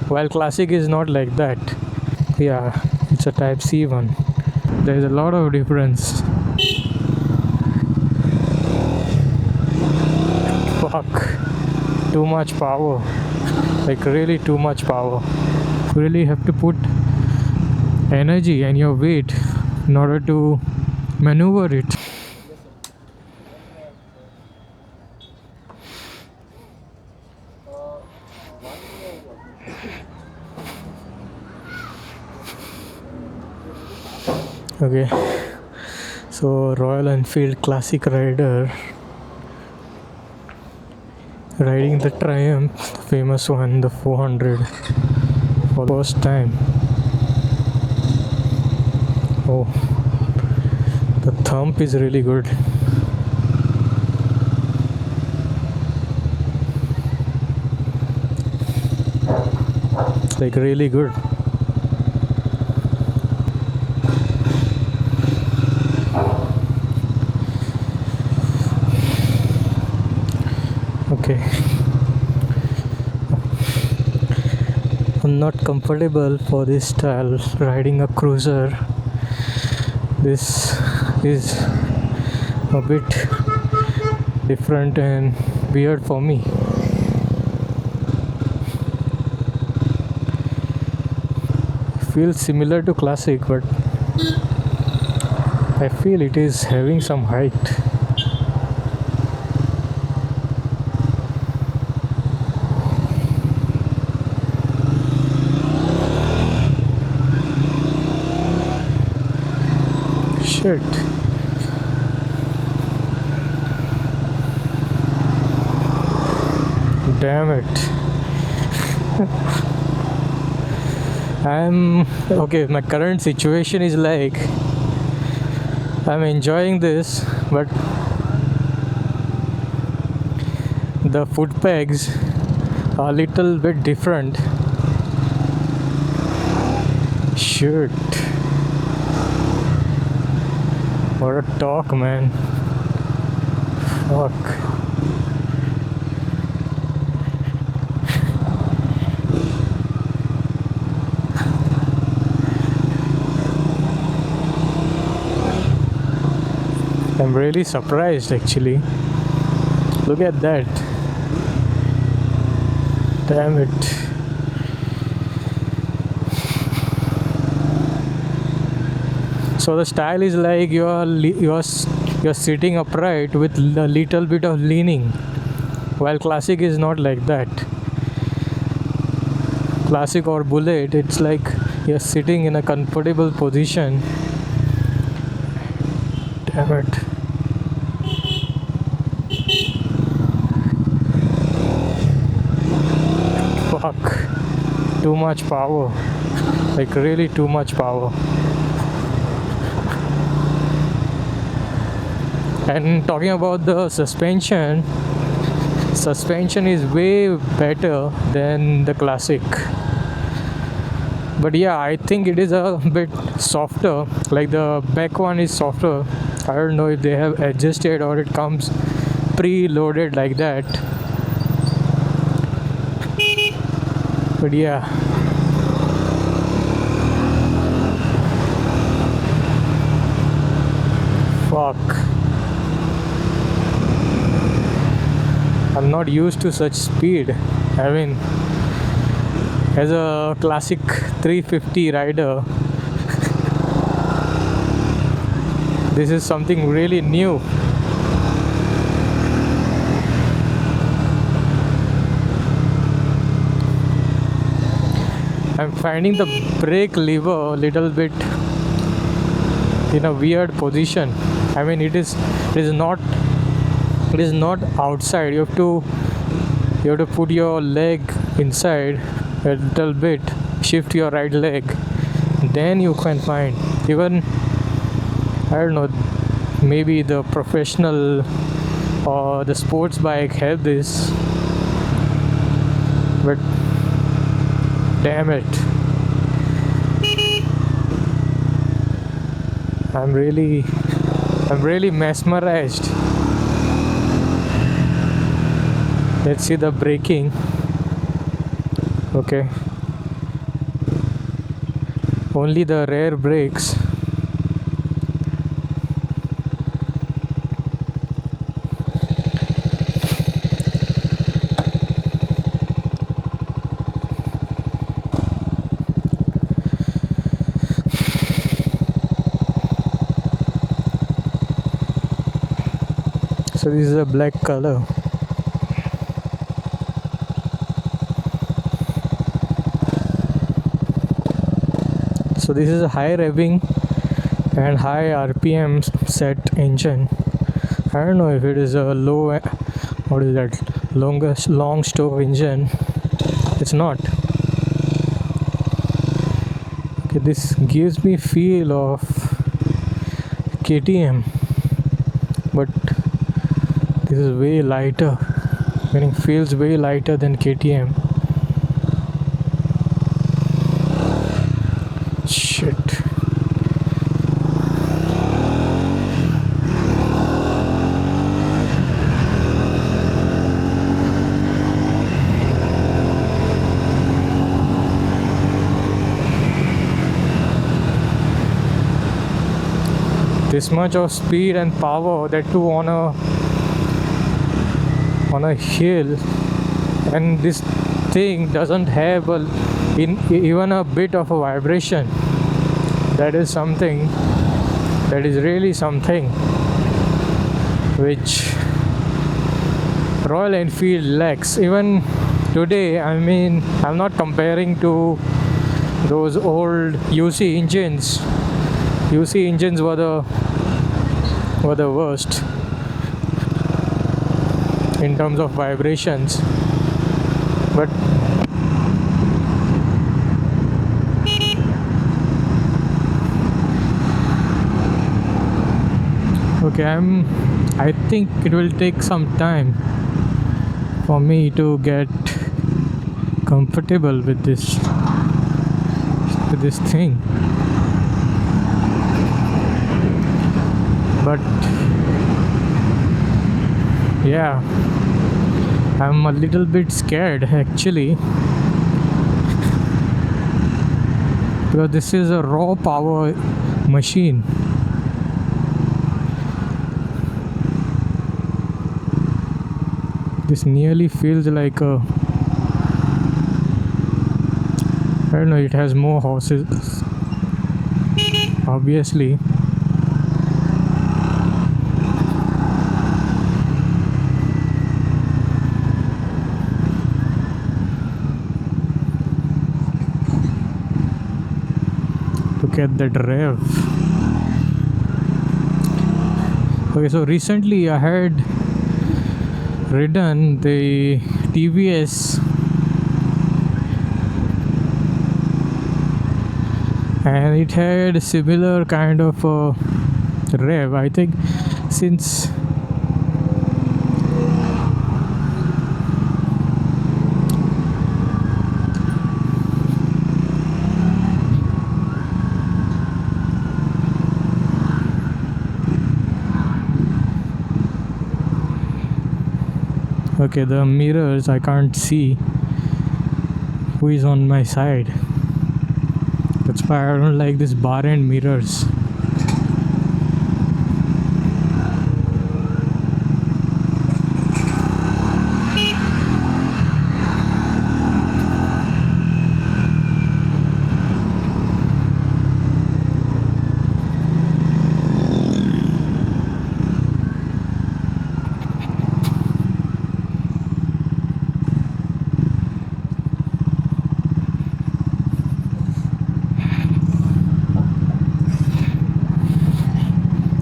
while Classic is not like that. Yeah, it's a Type C one. There's a lot of difference. Fuck, too much power, like really too much power. You really have to put energy and your weight in order to maneuver it. Okay, so Royal Enfield Classic rider riding the Triumph, the famous one, the 400, for the first time. Oh, the thump is really good. It's like really good. Okay, I'm not comfortable for this style riding a cruiser. This is a bit different and weird for me. Feels similar to Classic, but I feel it is having some height. Shit. Damn it. Okay, my current situation is like I'm enjoying this, but the foot pegs are a little bit different. Shit. What a talk, man. Fuck. I'm really surprised actually. Look at that. Damn it. So the style is like you're sitting upright with a little bit of leaning, while Classic is not like that. Classic or Bullet, it's like you're sitting in a comfortable position. Damn it. Fuck, too much power, like really too much power. And talking about the suspension is way better than the Classic. But yeah, I think it is a bit softer, like the back one is softer. I don't know if they have adjusted or it comes pre-loaded like that. But yeah, fuck, I'm not used to such speed. I mean, as a Classic 350 rider, this is something really new. I'm finding the brake lever a little bit in a weird position. I mean, it is not outside. You have to put your leg inside a little bit, shift your right leg, then you can find. Even I don't know, maybe the professional or the sports bike have this, but damn it, I'm really mesmerized. Let's see the braking. Okay, only the rare brakes. So this is a black color. So this is a high revving and high RPM set engine. I don't know if it is a low, what is that, long stroke engine. It's not. Okay, this gives me feel of KTM, but this is way lighter, meaning feels way lighter than KTM. Shit. This much of speed and power, that too on a hill, and this thing doesn't have even a bit of a vibration. That is something, that is really something which Royal Enfield lacks. Even today, I mean, I'm not comparing to those old UC engines. UC engines were the worst in terms of vibrations, but okay, I think it will take some time for me to get comfortable with this thing, but yeah, I'm a little bit scared actually, because this is a raw power machine. This nearly feels like a, I don't know, it has more horses, obviously. Look at that rev. Okay, so recently I had ridden the TVS, and it had a similar kind of rev, I think, since okay, the mirrors, I can't see who is on my side. That's why I don't like this bar end mirrors.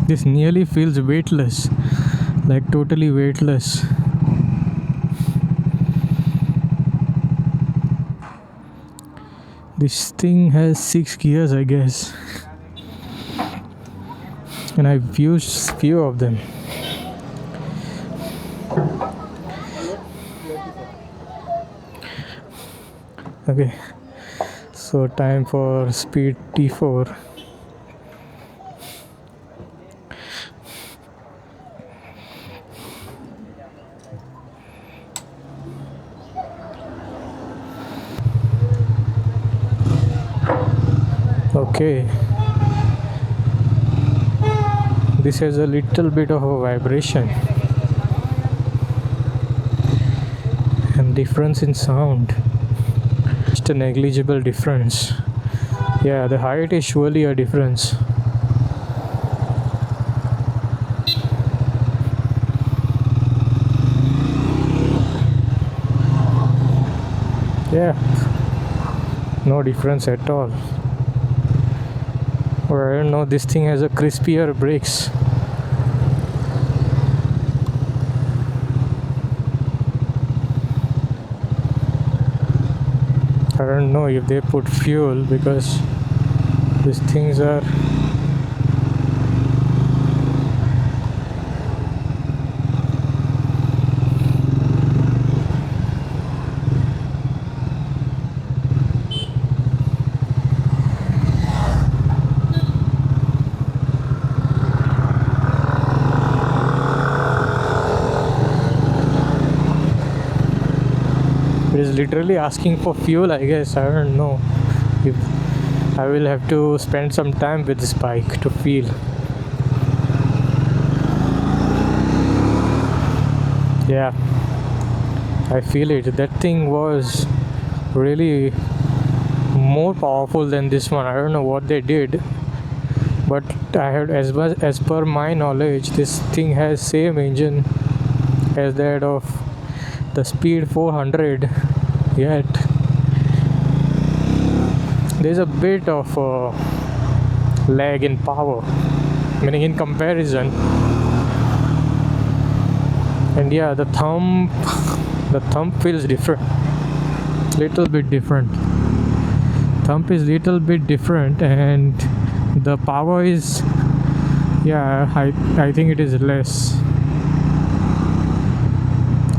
This nearly feels weightless, like totally weightless. This thing has 6 gears, I guess, and I've used few of them. Okay, so time for speed T4. Okay, this has a little bit of a vibration and difference in sound. Just a negligible difference. Yeah, the height is surely a difference. Yeah, no difference at all. Or I don't know, this thing has a crispier brakes. I don't know if they put fuel, because these things are it is literally asking for fuel, I guess. I don't know if I will have to spend some time with this bike to feel. Yeah, I feel it. That thing was really more powerful than this one. I don't know what they did, but I had, as per my knowledge, this thing has same engine as that of the Speed 400. Yet there's a bit of lag in power, meaning in comparison. And yeah, the thumb feels different, little bit different. Thumb is little bit different, and the power is, yeah, I think it is less,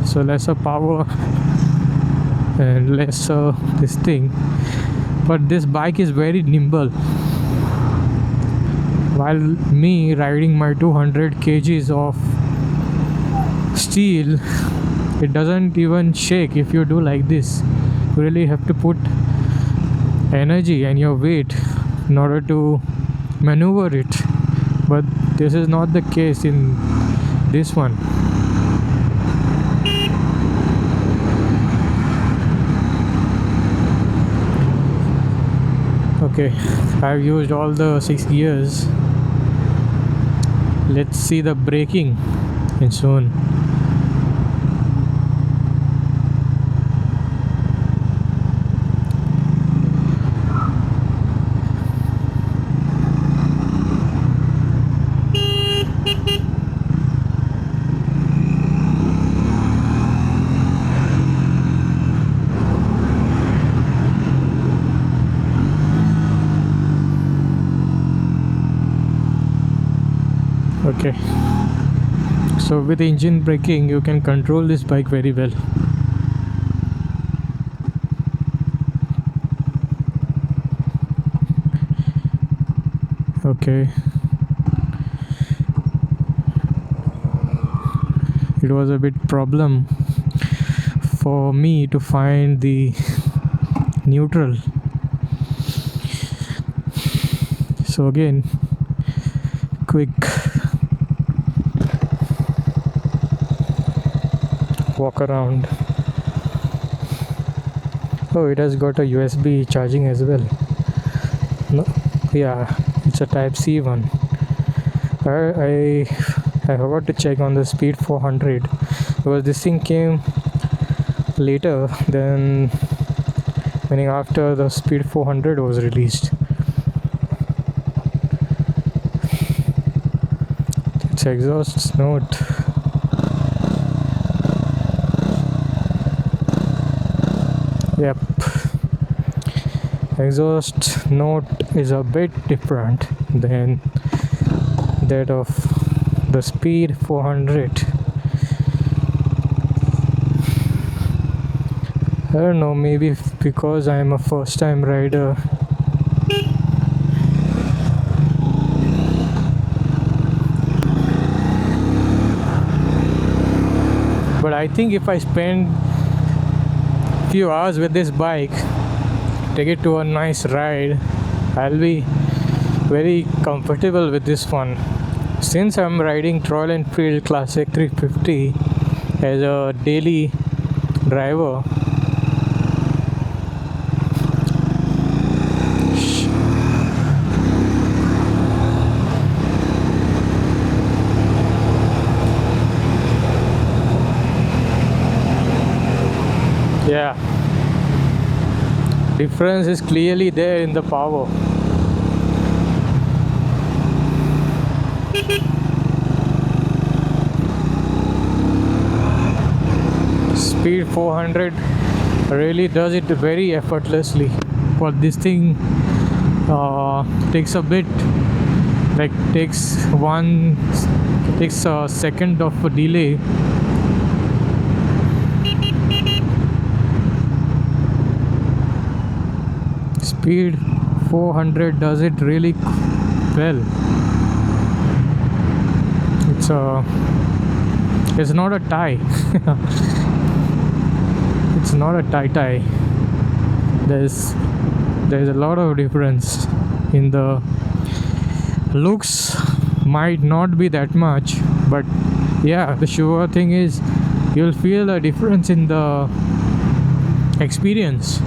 so lesser power and lesser this thing. But this bike is very nimble. While me riding my 200 kgs of steel, it doesn't even shake if you do like this. You really have to put energy and your weight in order to maneuver it, but this is not the case in this one. Okay, I've used all the 6 gears. Let's see the braking and soon. Okay, so with engine braking you can control this bike very well. Okay, it was a bit problem for me to find the neutral, so again, quick walk around. Oh, it has got a USB charging as well. No, yeah, it's a type C one. I forgot to check on the Speed 400, because this thing came later than, meaning after the Speed 400 was released. Its exhaust note. Yep, exhaust note is a bit different than that of the Speed 400. I don't know, maybe because I'm a first time rider. But I think if I spend few hours with this bike, take it to a nice ride, I'll be very comfortable with this one. Since I'm riding Royal Enfield Classic 350 as a daily driver, yeah, difference is clearly there in the power. Speed 400 really does it very effortlessly, but this thing takes a bit, like takes a second of a delay. Speed 400 does it really well. It's not a tie. It's not a tie. There's a lot of difference in the looks. Might not be that much, but yeah, the sure thing is you'll feel a difference in the experience,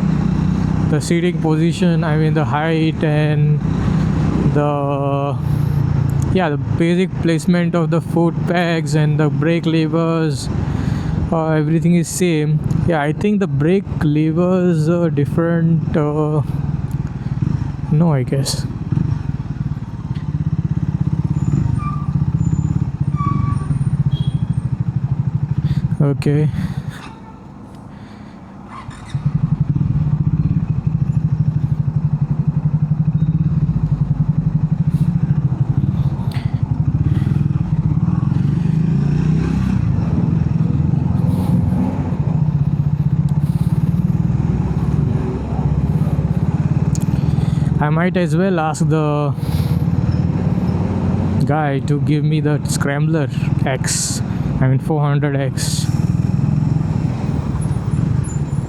the seating position, I mean the height, and the basic placement of the foot pegs and the brake levers. Everything is same. Yeah, I think the brake levers are different. No, I guess. Okay. I might as well ask the guy to give me the Scrambler X, I mean 400X.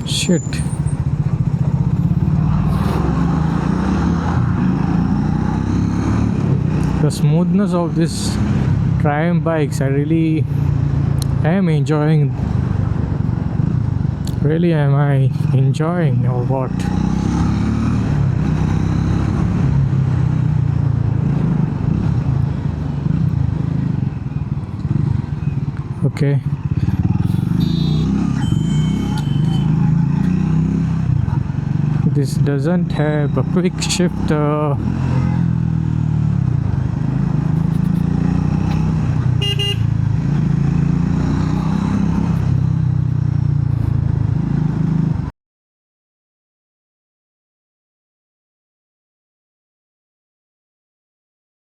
Shit. The smoothness of this Triumph bikes, I really am enjoying. Really, am I enjoying or what? Okay. This doesn't have a quick shift